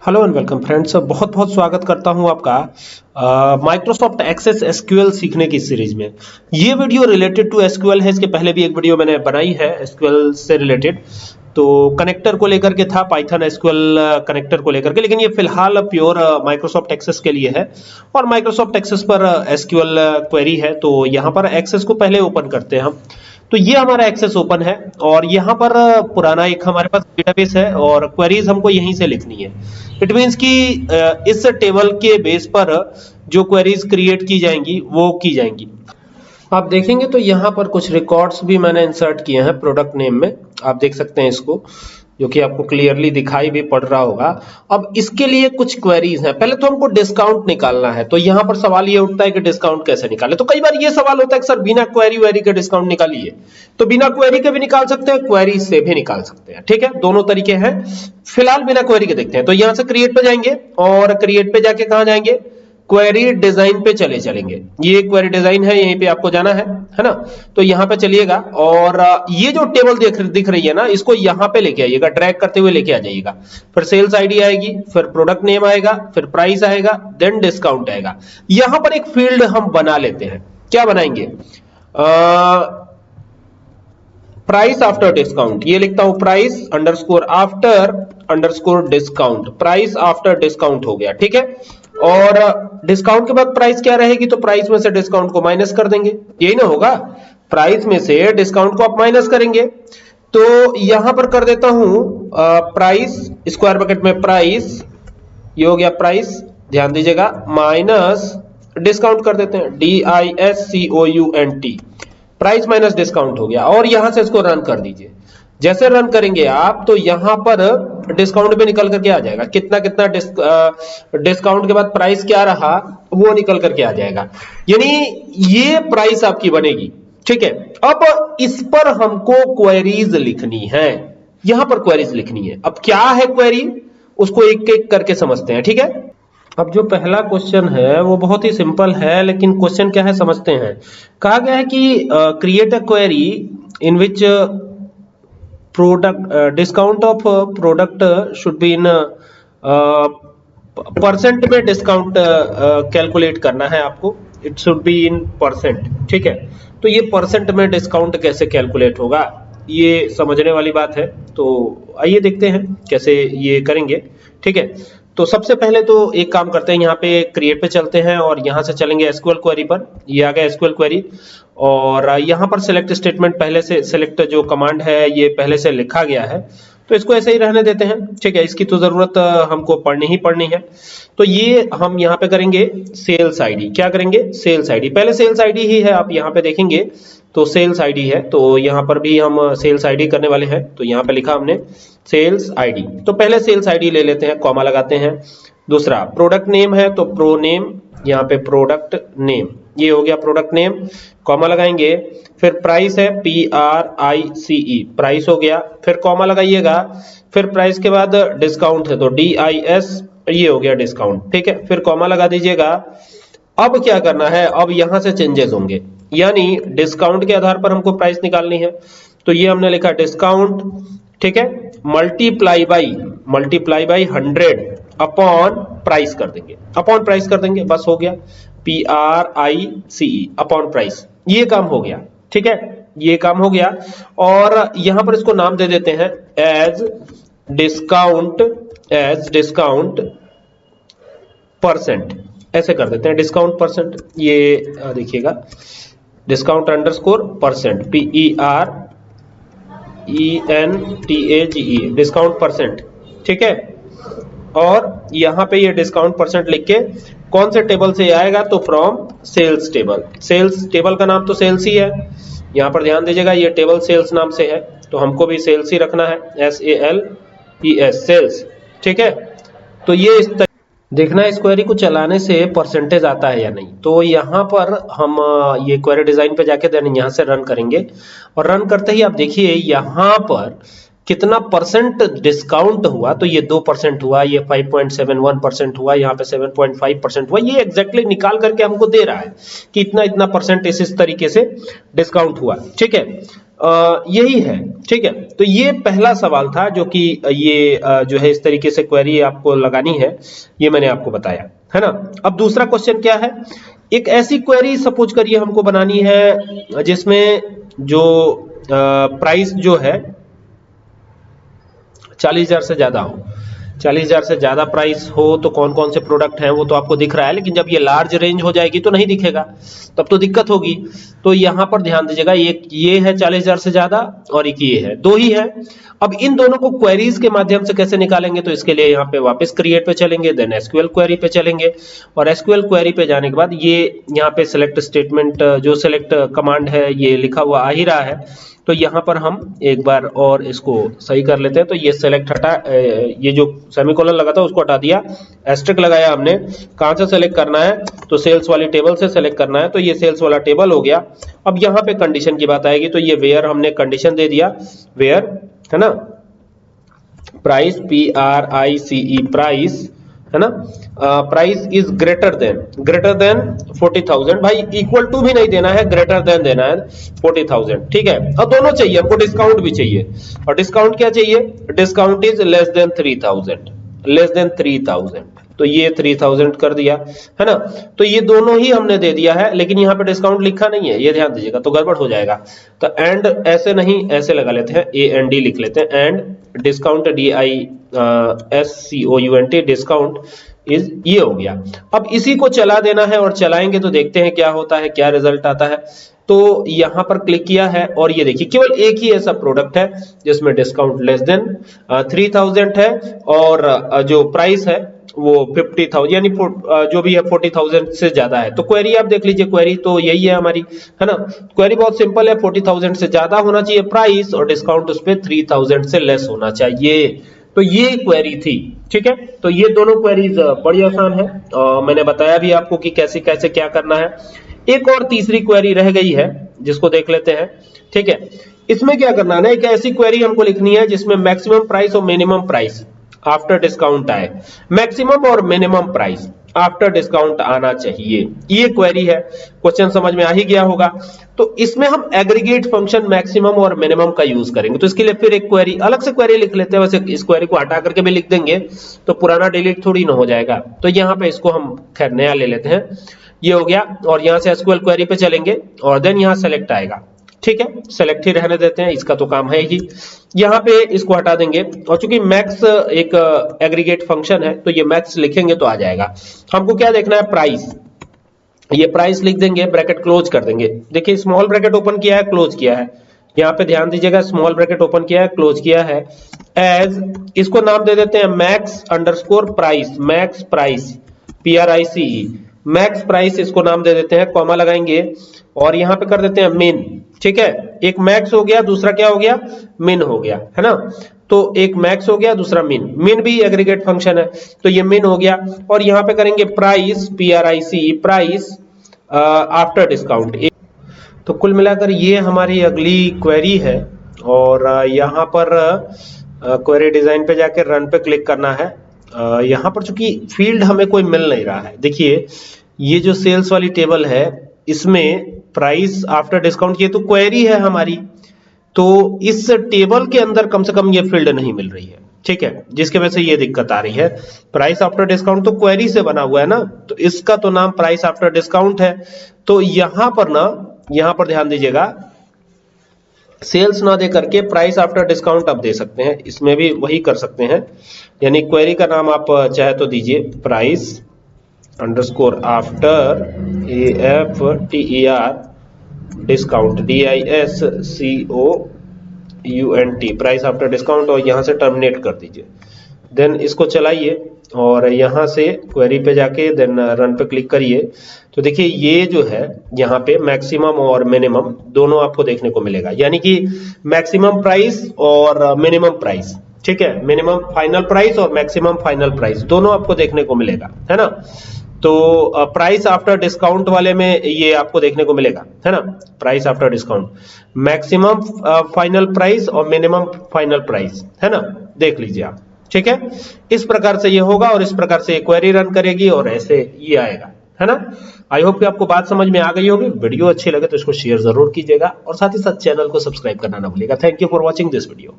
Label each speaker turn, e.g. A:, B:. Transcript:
A: Hello and welcome friends, बहुत बहुत स्वागत करता हूं आपका माइक्रोसॉफ्ट एक्सेस एसक्यूएल सीखने की सीरीज में। ये वीडियो रिलेटेड टू एसक्यूएल है। इसके पहले भी एक वीडियो मैंने बनाई है एसक्यूएल से रिलेटेड, तो कनेक्टर को लेकर के था, पाइथन एसक्यूएल कनेक्टर को लेकर के, लेकिन ये फिलहाल प्योर माइक्रोसॉफ्ट एक्सेस के लिए है और माइक्रोसॉफ्ट एक्सेस पर एसक्यूएल क्वेरी है। तो यहाँ पर एक्सेस को पहले ओपन करते हैं हम। तो ये हमारा एक्सेस ओपन है और यहाँ पर पुराना एक हमारे पास डेटाबेस है और क्वेरीज हमको यहीं से लिखनी है। इट मीन्स कि इस टेबल के बेस पर जो क्वेरीज क्रिएट की जाएंगी वो की जाएंगी। आप देखेंगे तो यहाँ पर कुछ रिकॉर्ड्स भी मैंने इंसर्ट किए हैं प्रोडक्ट नेम में, आप देख सकते हैं इसको, जो कि आपको क्लियरली दिखाई भी पड़ रहा होगा। अब इसके लिए कुछ क्वेरीज हैं। पहले तो हमको डिस्काउंट निकालना है, तो यहाँ पर सवाल ये उठता है कि डिस्काउंट कैसे निकाले। तो कई बार ये सवाल होता है कि सर बिना क्वेरी वेरी के डिस्काउंट निकालिए, तो बिना क्वेरी के भी निकाल सकते हैं, क्वेरी से भी निकाल सकते हैं। ठीक है, दोनों तरीके हैं। फिलहाल बिना क्वेरी के देखते हैं। तो यहाँ से क्रिएट पे जाएंगे और क्रिएट पे जाके कहाँ जाएंगे, क्वेरी डिजाइन पे चलेंगे। ये क्वेरी डिजाइन है, यहीं पे आपको जाना है ना। तो यहाँ पे चलिएगा और ये जो टेबल दिख रही है ना, इसको यहाँ पे लेके आइएगा, ड्रैग करते हुए लेके आ जाइएगा। फिर सेल्स आईडी आएगी, फिर प्रोडक्ट नेम आएगा, फिर प्राइस आएगा, देन डिस्काउंट आएगा। यहाँ पर एक फील्ड हम बना लेते हैं। क्या बनाएंगे, प्राइस आफ्टर डिस्काउंट। ये लिखता हूं price underscore after underscore discount. Price after discount हो गया, ठीक है। और डिस्काउंट के बाद प्राइस क्या रहेगी, तो प्राइस में से डिस्काउंट को माइनस कर देंगे, यही ना होगा। प्राइस में से डिस्काउंट को आप माइनस करेंगे। तो यहां पर कर देता हूं प्राइस स्क्वायर ब्रैकेट में प्राइस, ये हो गया प्राइस, ध्यान दीजिएगा, माइनस डिस्काउंट कर देते हैं, DISCOUNT। प्राइस माइनस डिस्काउंट हो गया और यहां से इसको रन कर दीजिए। जैसे रन करेंगे आप तो यहां पर डिस्काउंट भी निकल करके आ जाएगा, कितना कितना डिस्काउंट के बाद प्राइस क्या रहा वो निकल करके आ जाएगा। यानी ये प्राइस आपकी बनेगी, ठीक है। अब इस पर हमको क्वेरीज लिखनी है, यहां पर क्वेरीज लिखनी है। अब क्या है क्वेरी, उसको एक एक करके समझते हैं, ठीक है। अब जो पहला क्वेश्चन है वो बहुत ही सिंपल है, लेकिन क्वेश्चन क्या है समझते हैं। कहा गया है कि create a query in which product discount of product should be in percent में डिस्काउंट कैलकुलेट करना है आपको। It should be in percent, ठीक है। तो ये परसेंट में डिस्काउंट कैसे कैलकुलेट होगा, ये समझने वाली बात है। तो आइए देखते हैं कैसे ये करेंगे, ठीक है। तो सबसे पहले तो एक काम करते हैं, यहाँ पे क्रिएट पे चलते हैं और यहाँ से चलेंगे एसक्यूएल क्वेरी पर। ये आ गया एसक्यूएल क्वेरी और यहाँ पर सिलेक्ट स्टेटमेंट पहले से, सिलेक्ट जो कमांड है ये पहले से लिखा गया है, तो इसको ऐसे ही रहने देते हैं, ठीक है। इसकी तो जरूरत हमको पढ़नी ही पढ़नी है। तो ये हम यहाँ पे करेंगे सेल्स आईडी। क्या करेंगे, सेल्स आईडी। पहले सेल्स आईडी ही है, आप यहाँ पे देखेंगे तो सेल्स आईडी है, तो यहाँ पर भी हम सेल्स आईडी करने वाले हैं। तो यहाँ पे लिखा हमने सेल्स आईडी, तो पहले सेल्स आईडी ले लेते हैं, कॉमा लगाते हैं। दूसरा प्रोडक्ट नेम है तो प्रो नेम, यहाँ पे प्रोडक्ट नेम, ये हो गया प्रोडक्ट नेम, कॉमा लगाएंगे। फिर प्राइस है PRICE, प्राइस हो गया, फिर कॉमा लगाइएगा। फिर प्राइस के बाद डिस्काउंट है तो DIS, ये हो गया डिस्काउंट, ठीक है। फिर कॉमा लगा दीजिएगा। अब क्या करना है, अब यहां से चेंजेस होंगे, यानी डिस्काउंट के आधार पर हमको प्राइस निकालनी है। तो ये हमने लिखा डिस्काउंट, ठीक है, मल्टीप्लाई बाई 100 अपॉन प्राइस कर देंगे, अपॉन प्राइस कर देंगे, बस हो गया। PRICE अपॉन प्राइस, ये काम हो गया, ठीक है, ये काम हो गया। और यहां पर इसको नाम दे देते हैं एज डिस्काउंट परसेंट, ऐसे कर देते हैं, डिस्काउंट परसेंट। ये देखिएगा, discount underscore percent, PERENTAGE, discount percent, ठीक है। और यहां पे ये डिस्काउंट परसेंट लिख के कौन से टेबल से आएगा, तो from sales table. Sales table का नाम तो सेल्स ही है, यहां पर ध्यान दीजिएगा, ये टेबल सेल्स नाम से है, तो हमको भी सेल्स ही रखना है, SALES, सेल्स, ठीक है। तो ये इस देखना है इस क्वेरी को चलाने से परसेंटेज आता है या नहीं। तो यहाँ पर हम ये क्वेरी डिजाइन पे जाके देन यहाँ से रन करेंगे और रन करते ही आप देखिए यहाँ पर कितना परसेंट डिस्काउंट हुआ, तो ये 2% हुआ, ये 5.71% हुआ, यहाँ पे 7.5% हुआ, ये एग्जैक्टली निकाल करके हमको दे रहा है कि इतना इतना परसेंट इस तरीके से डिस्काउंट हुआ। ठीक है, यही है। ठीक है, तो ये पहला सवाल था जो कि ये जो है इस तरीके से क्वेरी आपको लगानी है, ये मैंने आपको बताया है ना। अब दूसरा क्वेश्चन क्या है, एक ऐसी क्वेरी सपोज करिए हमको बनानी है जिसमें जो प्राइस जो है 40,000 से ज्यादा हो। 40,000 से ज्यादा प्राइस हो तो कौन कौन से प्रोडक्ट हैं वो तो आपको दिख रहा है, लेकिन जब ये लार्ज रेंज हो जाएगी तो नहीं दिखेगा, तब तो दिक्कत होगी। तो यहां पर ध्यान दीजिएगा, एक ये है 40,000 से ज्यादा और एक ये है, दो ही है। अब इन दोनों को क्वेरीज के माध्यम से कैसे निकालेंगे, तो इसके लिए यहाँ पे वापस क्रिएट पे चलेंगे, देन एसक्यूएल क्वेरी पे चलेंगे, और एसक्यूएल क्वेरी पे जाने के बाद ये यहाँ पे सिलेक्ट स्टेटमेंट जो सिलेक्ट कमांड है ये लिखा हुआ आ ही रहा है, तो यहाँ पर हम एक बार और इसको सही कर लेते हैं। तो ये सेलेक्ट हटा, ये जो सेमीकोलन लगा था उसको हटा दिया, एस्टेरिक लगाया हमने। कहां से सेलेक्ट करना है, तो सेल्स वाली टेबल से सेलेक्ट करना है, तो ये सेल्स वाला टेबल हो गया। अब यहाँ पे कंडीशन की बात आएगी, तो ये वेयर हमने कंडीशन दे दिया, वेयर है ना, प्राइस PRICE प्राइस है ना, प्राइस इज ग्रेटर देन 40,000, भाई इक्वल टू भी नहीं देना है, ग्रेटर देन देना है 40,000। ठीक है, और दोनों चाहिए हमको, डिस्काउंट भी चाहिए, और डिस्काउंट क्या चाहिए, डिस्काउंट इज लेस देन 3,000, तो ये 3,000 कर दिया है ना। तो ये दोनों ही हमने दे दिया है, लेकिन यहाँ पे डिस्काउंट लिखा नहीं है, ये ध्यान दीजिएगा, तो गड़बड़ हो जाएगा। तो एंड ऐसे नहीं, ऐसे लगा लेते हैं, AND लिख लेते हैं, and discount DISCOUNT discount is, ये हो गया। अब इसी को चला देना है और चलाएंगे तो देखते हैं क्या होता है, क्या रिजल्ट आता है। तो यहां पर क्लिक किया है और ये देखिए केवल एक ही ऐसा प्रोडक्ट है जिसमें डिस्काउंट लेस देन 3,000 है, और जो प्राइस है वो 50,000 यानी जो भी है 40,000 से ज्यादा है। तो क्वेरी आप देख लीजिए, क्वेरी तो यही है हमारी, है ना। क्वेरी बहुत सिंपल है, 40,000 से ज्यादा होना चाहिए प्राइस, और डिस्काउंट उस पे 3,000 से लेस होना चाहिए। तो ये क्वेरी थी। ठीक है, तो ये दोनों क्वेरीज बड़ी आसान है, मैंने बताया भी आपको कि कैसे कैसे क्या करना है। एक और तीसरी क्वेरी रह गई है जिसको देख लेते हैं। ठीक है, इसमें क्या करना है ना, एक ऐसी क्वेरी हमको लिखनी है जिसमें मैक्सिमम प्राइस और मिनिमम प्राइस आफ्टर डिस्काउंट आए, मैक्सिमम और मिनिमम प्राइस आफ्टर डिस्काउंट आना चाहिए, ये क्वेरी है। क्वेश्चन समझ में आ ही गया होगा। तो इसमें हम एग्रीगेट फंक्शन मैक्सिमम और मिनिमम का यूज करेंगे, तो इसके लिए फिर एक क्वेरी अलग से क्वेरी लिख लेते हैं। वैसे इस क्वेरी को हटा करके भी लिख देंगे तो पुराना डिलीट थोड़ी ना हो जाएगा, तो यहाँ पे इसको हम खैर नया ले लेते हैं, ये हो गया। और यहाँ से एसक्यूएल क्वेरी पे चलेंगे और देन यहाँ सेलेक्ट आएगा। ठीक है, सेलेक्ट ही रहने देते हैं, इसका तो काम है ही। यहाँ पे इसको हटा देंगे, और चूंकि मैक्स एक एग्रीगेट फंक्शन है तो ये मैक्स लिखेंगे तो आ जाएगा। हमको क्या देखना है, प्राइस, ये प्राइस लिख देंगे, ब्रैकेट क्लोज कर देंगे। देखिए स्मॉल ब्रैकेट ओपन किया है, क्लोज किया है, यहाँ पे ध्यान दीजिएगा, स्मॉल ब्रैकेट ओपन किया है, क्लोज किया है। एज, इसको नाम दे देते हैं max underscore price, max price PRICE, max price इसको नाम दे देते हैं, कॉमा लगाएंगे और यहाँ पे कर देते हैं मिन। ठीक है, एक मैक्स हो गया, दूसरा क्या हो गया, मिन हो गया, है ना। तो एक मैक्स हो गया, दूसरा मिन, मिन भी एग्रीगेट फंक्शन है, तो ये मिन हो गया। और यहाँ पे करेंगे price PRICE, price after discount. तो कुल मिलाकर ये हमारी अगली क्वेरी है, और यहाँ पर क्वेरी डिजाइन पे जाके रन पे क्लिक करना है। यहाँ पर चूंकि फील्ड हमें कोई मिल नहीं रहा है, देखिए ये जो सेल्स वाली टेबल है इसमें प्राइस आफ्टर डिस्काउंट, ये तो क्वेरी है हमारी, तो इस टेबल के अंदर कम से कम ये फील्ड नहीं मिल रही है। ठीक है, जिसके वजह से ये दिक्कत आ रही है। प्राइस आफ्टर डिस्काउंट तो क्वेरी से बना हुआ है ना, तो इसका तो नाम प्राइस आफ्टर डिस्काउंट है। तो यहाँ पर ना, यहाँ पर ध्यान दीजिएगा, सेल्स ना दे करके प्राइस आफ्टर डिस्काउंट आप दे सकते हैं, इसमें भी वही कर सकते हैं। यानी क्वेरी का नाम आप चाहे तो दीजिए price underscore after AFTER discount DISCOUNT, price after discount, और यहां से टर्मिनेट कर दीजिए। देन इसको चलाइए और यहां से क्वेरी पे जाके देन रन पे क्लिक करिए। तो देखिए ये जो है यहाँ पे मैक्सिमम और मिनिमम दोनों आपको देखने को मिलेगा, यानी कि मैक्सिमम प्राइस और मिनिमम प्राइस। ठीक है, मिनिमम फाइनल प्राइस और मैक्सिमम फाइनल प्राइस दोनों आपको देखने को मिलेगा, है ना। तो प्राइस आफ्टर डिस्काउंट वाले में ये आपको देखने को मिलेगा, है ना, price after discount, maximum final price और मिनिमम फाइनल प्राइस, है ना, देख लीजिए आप, ठीक है। इस प्रकार से ये होगा और इस प्रकार से क्वेरी रन करेगी और ऐसे ये आएगा, है ना। आई होप कि आपको बात समझ में आ गई होगी। वीडियो अच्छी लगे तो इसको शेयर जरूर कीजिएगा और साथ ही साथ चैनल को सब्सक्राइब करना ना भूलिएगा। Thank you for watching this video.